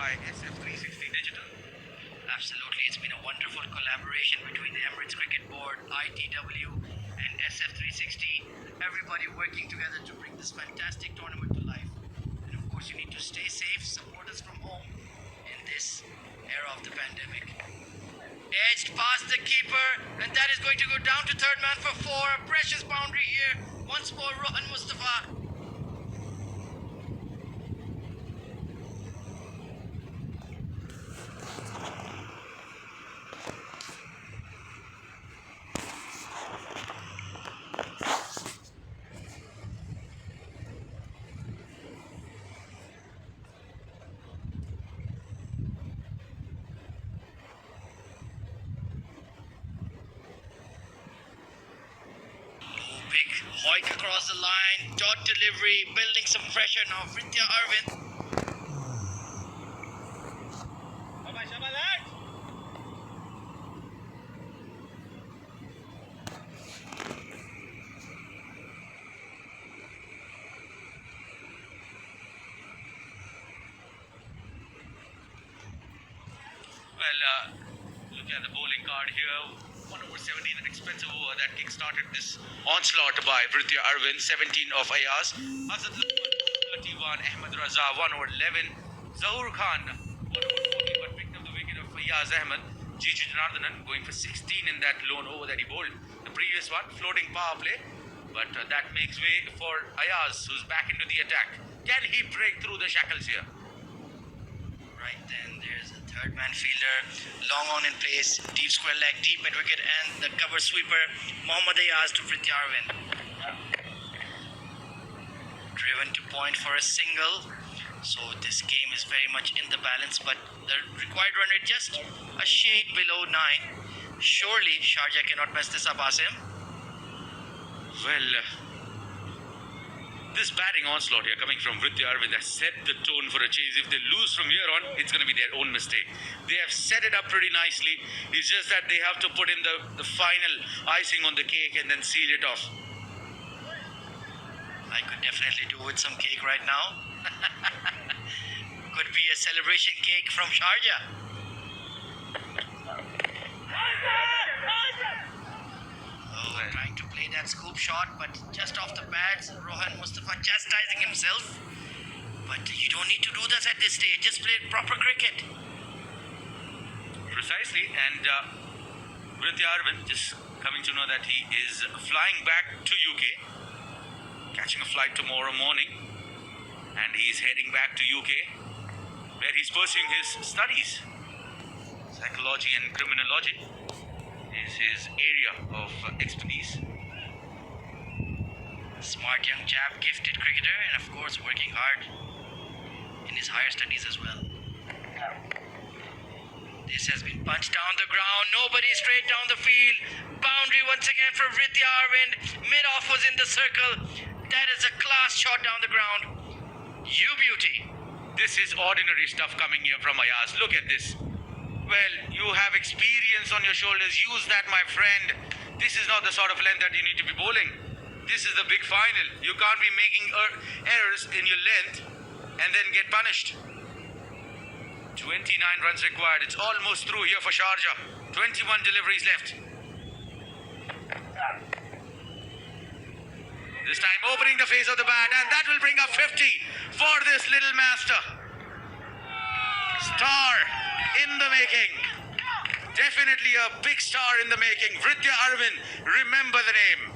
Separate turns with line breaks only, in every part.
by SF360 Digital.
Absolutely, it's been a wonderful collaboration between the Emirates Cricket Board, ITW and SF360. Everybody working together to bring this fantastic tournament to life. And of course, you need to stay safe, support us from home in this era of the pandemic. Edged past the keeper, and that is going to go down to third man for four. A precious boundary here. Once more, Rohan Mustafa. Big hoik across the line, dot delivery, building some pressure now. Vrittiya Arvind.
Well, look at the bowling card here. 1 over 17, an expensive over that kick-started this onslaught by Vrittiya Arvind. 17 of Ayaz. Azad 31, Ahmed Raza 1 over 11. Zahoor Khan 1 over 14, but picked up the wicket of Ayaz Ahmed. Gigi Janardhanan going for 16 in that lone over that he bowled. The previous one, floating power play, but that makes way for Ayaz, who's back into the attack. Can he break through the shackles here?
Right then, there's a third man fielder, long on in place, deep square leg, deep mid wicket, and the cover sweeper, Mohammad Ayaz to Vrittiya Arvind. Driven to point for a single, so this game is very much in the balance, but the required run rate just a shade below 9. Surely Sharjah cannot mess this up, Asim.
Well, this batting onslaught here coming from Vrittiya Arvind has set the tone for a chase. If they lose from here on, it's going to be their own mistake. They have set it up pretty nicely. It's just that they have to put in the final icing on the cake and then seal it off.
I could definitely do with some cake right now. Could be a celebration cake from Sharjah. Trying to play that scoop shot, but just off the pads. Rohan Mustafa chastising himself. But you don't need to do this at this stage. Just play proper cricket.
Precisely, and Vrittiya Arvind just coming to know that he is flying back to UK, catching a flight tomorrow morning, and he's heading back to UK, where he's pursuing his studies. Psychology and criminology is his area of expertise.
Smart young chap, gifted cricketer, and of course working hard in his higher studies as well. This has been punched down the ground. Nobody straight down the field. Boundary once again for Vrittiya Arvind. Mid-off was in the circle. That is a class shot down the ground. You beauty.
This is ordinary stuff coming here from Ayaz. Look at this. Well, you have experience on your shoulders. Use that, my friend. This is not the sort of length that you need to be bowling. This is the big final. You can't be making errors in your length and then get punished. 29 runs required. It's almost through here for Sharjah. 21 deliveries left. This time opening the face of the bat, and that will bring up 50 for this little master. Star in the making. Definitely a big star in the making. Vrittiya Arvind, remember the name.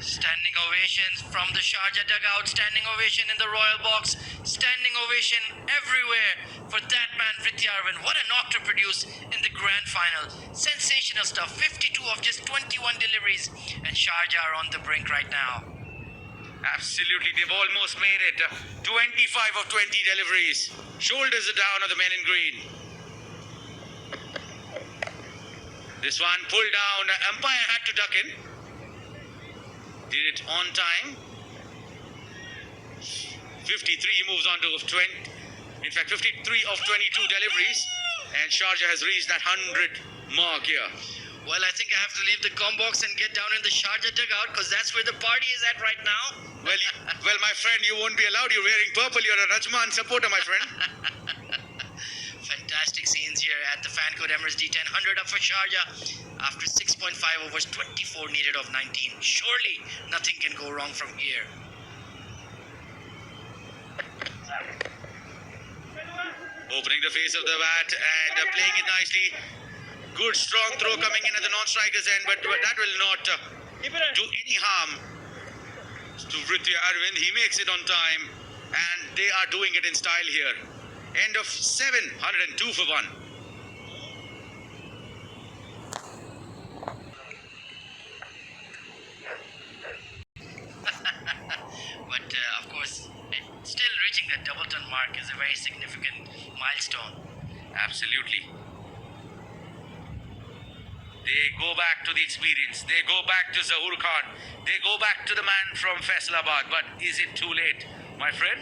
Standing ovations from the Sharjah dugout, standing ovation in the royal box, standing ovation everywhere for that man Vrittiya Arvind. What a knock to produce in the grand final. Sensational stuff. 52 of just 21 deliveries, and Sharjah are on the brink right now.
Absolutely, they've almost made it. 25 of 20 deliveries. Shoulders are down of the men in green. This one pulled down. Umpire had to duck in. Did it on time. 53, he moves on to 20. In fact, 53 of 22 deliveries. And Sharjah has reached that 100 mark here.
Well, I think I have to leave the comm box and get down in the Sharjah dugout, because that's where the party is at right now.
Well, my friend, you won't be allowed. You're wearing purple. You're a Rajman supporter, my friend.
code Emirates D10, 100 up for Sharjah. After 6.5 overs, 24 needed of 19. Surely nothing can go wrong from here.
Opening the face of the bat and playing it nicely. Good strong throw coming in at the non-striker's end, but that will not do any harm to Vrittiya Arvind. He makes it on time and they are doing it in style here. End of 7, 102 for 1.
But of course, still reaching that double ton mark is a very significant milestone.
Absolutely. They go back to the experience. They go back to Zahoor Khan. They go back to the man from Faisalabad. But is it too late, my friend?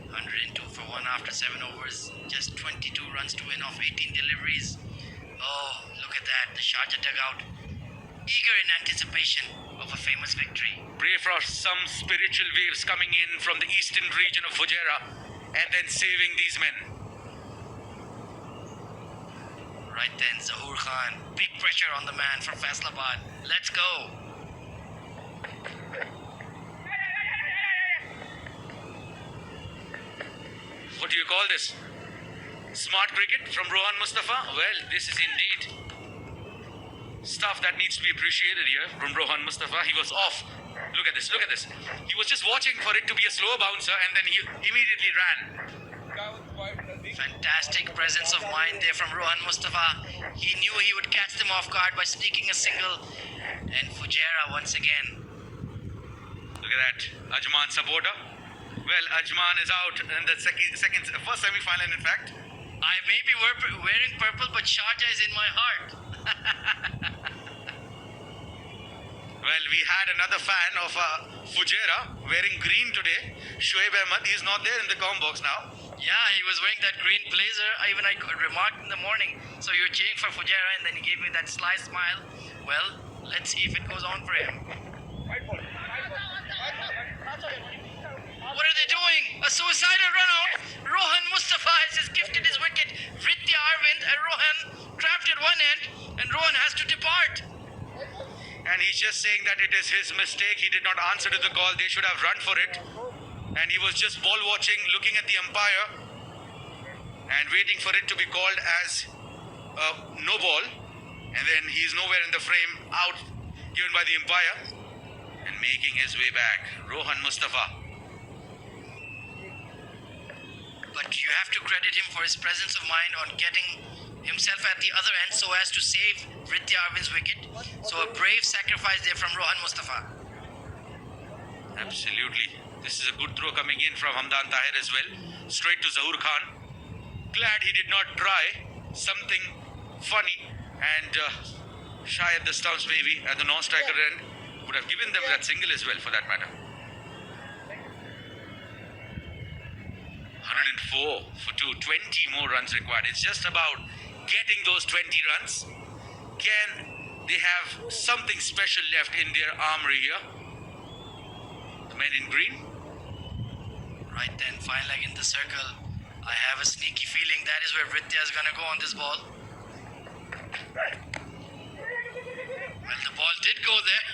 102 for 1 after 7 overs. Just 22 runs to win off 18 deliveries. Oh, look at that. The Sharjah dugout. Eager in anticipation of a famous victory.
Pray for some spiritual waves coming in from the eastern region of Fujairah and then saving these men.
Right then, Zahoor Khan. Big pressure on the man from Faisalabad. Let's go.
What do you call this? Smart cricket from Rohan Mustafa? Well, this is indeed stuff that needs to be appreciated here from Rohan Mustafa. He was off. Look at this, look at this. He was just watching for it to be a slow bouncer and then he immediately ran.
Fantastic presence of mind there from Rohan Mustafa. He knew he would catch them off guard by sneaking a single. And Fujairah once again.
Look at that, Ajman supporter. Well, Ajman is out in the first semi-final in fact.
I may be wearing purple, but Sharjah is in my heart.
Well, we had another fan of Fujairah wearing green today. Shoaib Ahmed, he's not there in the comm box now.
Yeah, he was wearing that green blazer. I remarked in the morning. So you're cheering for Fujairah, and then he gave me that sly smile. Well, let's see if it goes on for him. What are they doing? A suicidal run out. Rohan Mustafa has just gifted his wicket. Vrittiya Arvind and Rohan trapped at one end, and Rohan has to depart.
And he's just saying that it is his mistake. He did not answer to the call. They should have run for it. And he was just ball watching, looking at the umpire and waiting for it to be called as no ball. And then he's nowhere in the frame, out given by the umpire and making his way back. Rohan Mustafa.
But you have to credit him for his presence of mind on getting himself at the other end so as to save Vrittiya Arvind's wicket. So a brave sacrifice there from Rohan Mustafa.
Absolutely. This is a good throw coming in from Hamdan Tahir as well. Straight to Zahoor Khan. Glad he did not try something funny and shy at the stumps maybe at the non-striker end. Would have given them that single as well for that matter. 104 for 2. 20 more runs required. It's just about getting those 20 runs. Can they have something special left in their armory here? The men in green.
Right then, fine leg in the circle. I have a sneaky feeling that is where Vrittiya is going to go on this ball. Well, the ball did go there.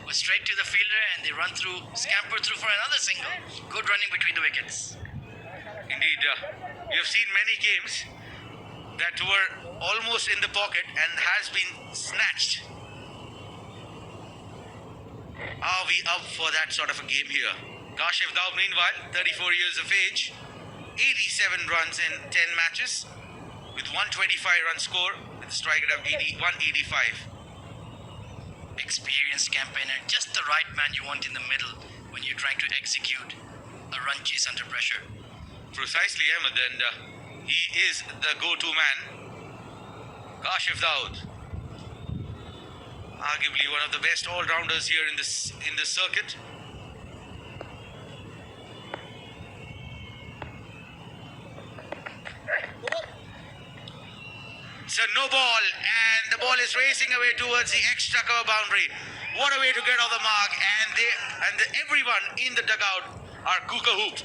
Was straight to the fielder and they run through, scamper through for another single. Good running between the wickets.
Indeed, we have seen many games that were almost in the pocket and has been snatched. Are we up for that sort of a game here? Kashif Daub, meanwhile, 34 years of age, 87 runs in 10 matches, with 125 run score, with a strike rate of 185.
Experienced campaigner, just the right man you want in the middle when you're trying to execute a run chase under pressure.
Precisely, Ahmed, and he is the go-to man. Kashif Daud, arguably one of the best all-rounders here in this circuit. So no ball, and the ball is racing away towards the extra cover boundary. What a way to get off the mark, and everyone in the dugout are cooker-hooped.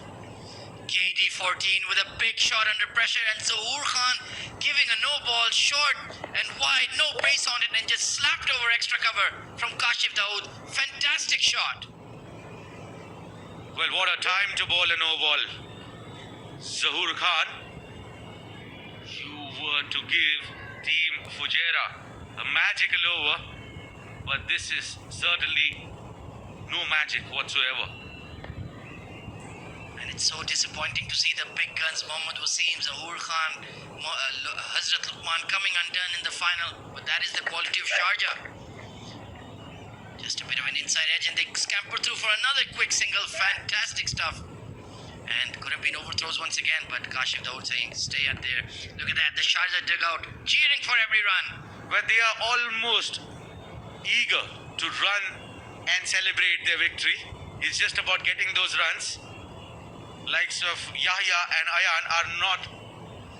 KD for 14 with a big shot under pressure, and Zahoor Khan giving a no ball short and wide, no pace on it, and just slapped over extra cover from Kashif Dawood. Fantastic shot.
Well, what a time to bowl a no ball. Zahoor Khan, you were to give Team Fujairah a magical over, but this is certainly no magic whatsoever.
And it's so disappointing to see the big guns, Mohammad Wasim, Zahoor Khan, Hazrat Luqman coming undone in the final. But that is the quality of Sharjah. Just a bit of an inside edge, and they scamper through for another quick single. Fantastic stuff. And could have been overthrows once again, but Kashif Dawood saying, stay out there. Look at that, the Sharjah dugout cheering for every run.
But they are almost eager to run and celebrate their victory. It's just about getting those runs. Likes of Yahya and Ayan are not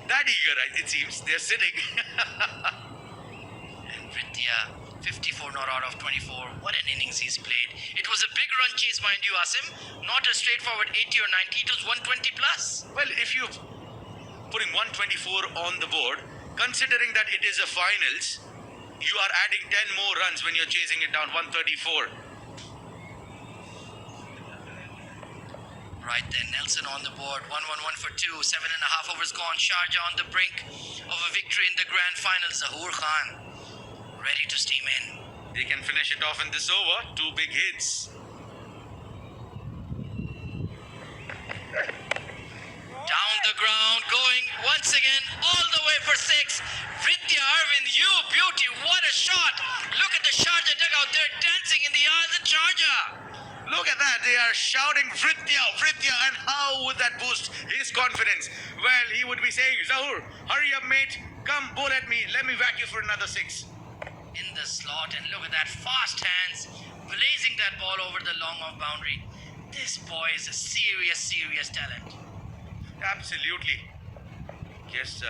that eager, it seems. They're sitting.
And Vrittiya, 54 not out of 24. What an innings he's played. It was a big run chase, mind you, Asim. Not a straightforward 80 or 90. It was 120 plus.
Well, if you're putting 124 on the board, considering that it is a finals, you are adding 10 more runs when you're chasing it down 134.
Right then, Nelson on the board, 1-1-1 for 2, 7.5 overs gone. Sharjah on the brink of a victory in the grand final. Zahoor Khan ready to steam in.
They can finish it off in this over. 2 big hits.
Down the ground, going once again all the way for 6. Vrittiya, Arvind, you beauty, what a shot. Look at the Sharjah dugout, they're dancing in the eyes of Sharjah.
Look at that, they are shouting Vrittiya, Vrittiya, and how would that boost his confidence? Well, he would be saying, Zahoor, hurry up mate, come bowl at me, let me whack you for another 6.
In the slot, and look at that, fast hands, blazing that ball over the long off boundary. This boy is a serious talent.
Absolutely. Yes,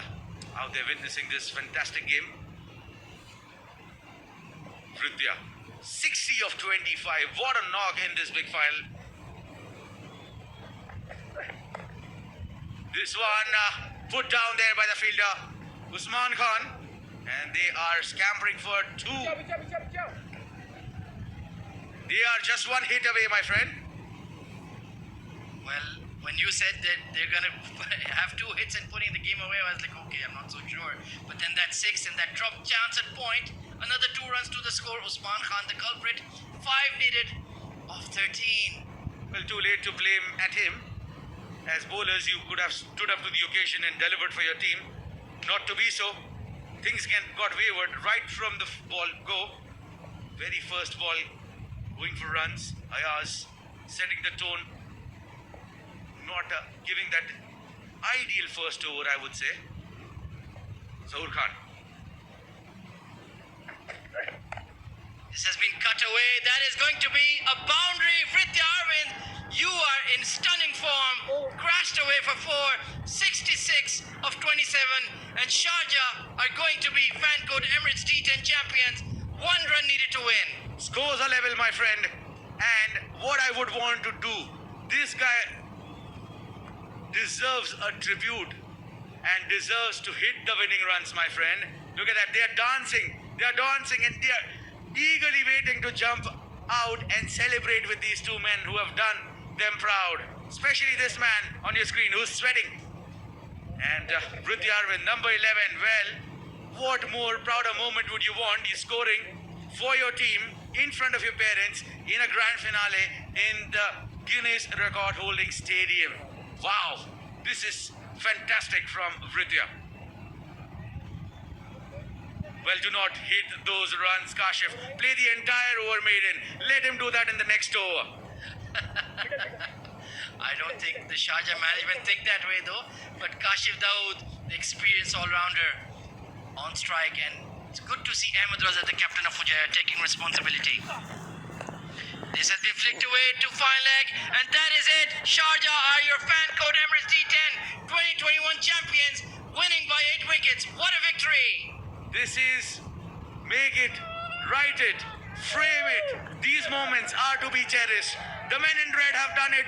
out there witnessing this fantastic game. Vrittiya, 60 of 25. What a knock in this big final. This one put down there by the fielder, Usman Khan. And they are scampering for 2. They are just 1 hit away, my friend.
Well, when you said that they're going to have 2 hits and putting the game away, I was like, okay, I'm not so sure. But then that 6 and that drop chance at point, another 2 runs to the score. Usman Khan, the culprit, 5 needed of 13.
Well, too late to blame at him. As bowlers, you could have stood up to the occasion and delivered for your team. Not to be so. Things got wayward right from the ball go. Very first ball, going for runs. Ayaz setting the tone. Not giving that ideal first over, I would say. Zahoor Khan.
This has been cut away. That is going to be a boundary. Vrittiya, Arvind, you are in stunning form. Crashed away for 4. 66 of 27. And Sharjah are going to be fan code Emirates T10 champions. 1 run needed to win.
Scores are level, my friend. And what I would want to do, this guy deserves a tribute and deserves to hit the winning runs, my friend. Look at that. They are dancing. They are dancing and they are eagerly waiting to jump out and celebrate with these 2 men who have done them proud. Especially this man on your screen who's sweating. And Vrittiya, Arvind, number 11. Well, what more prouder moment would you want? You're scoring for your team in front of your parents in a grand finale in the Guinness Record Holding Stadium. Wow, this is fantastic from Vrittiya. Well, do not hit those runs, Kashif. Play the entire over, maiden. Let him do that in the next over.
I don't think the Sharjah management think that way though. But Kashif Dawood, the experienced all-rounder, on strike, and it's good to see Ahmed Raza, the captain of Fujairah, taking responsibility. This has been flicked away to fine leg, and that is it. Sharjah are your fan code Emirates T10 2021 champions, winning by 8 wickets. What a victory!
This is make it, write it, frame it. These moments are to be cherished. The men in red have done it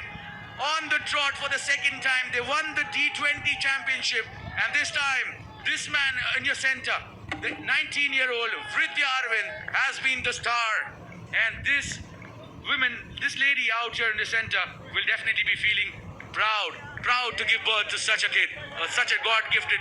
on the trot for the second time. They won the T20 championship, and this time, this man in your center, the 19-year-old Vrittiya Arvind, has been the star. And this lady out here in the center will definitely be feeling proud to give birth to such a kid, such a God-gifted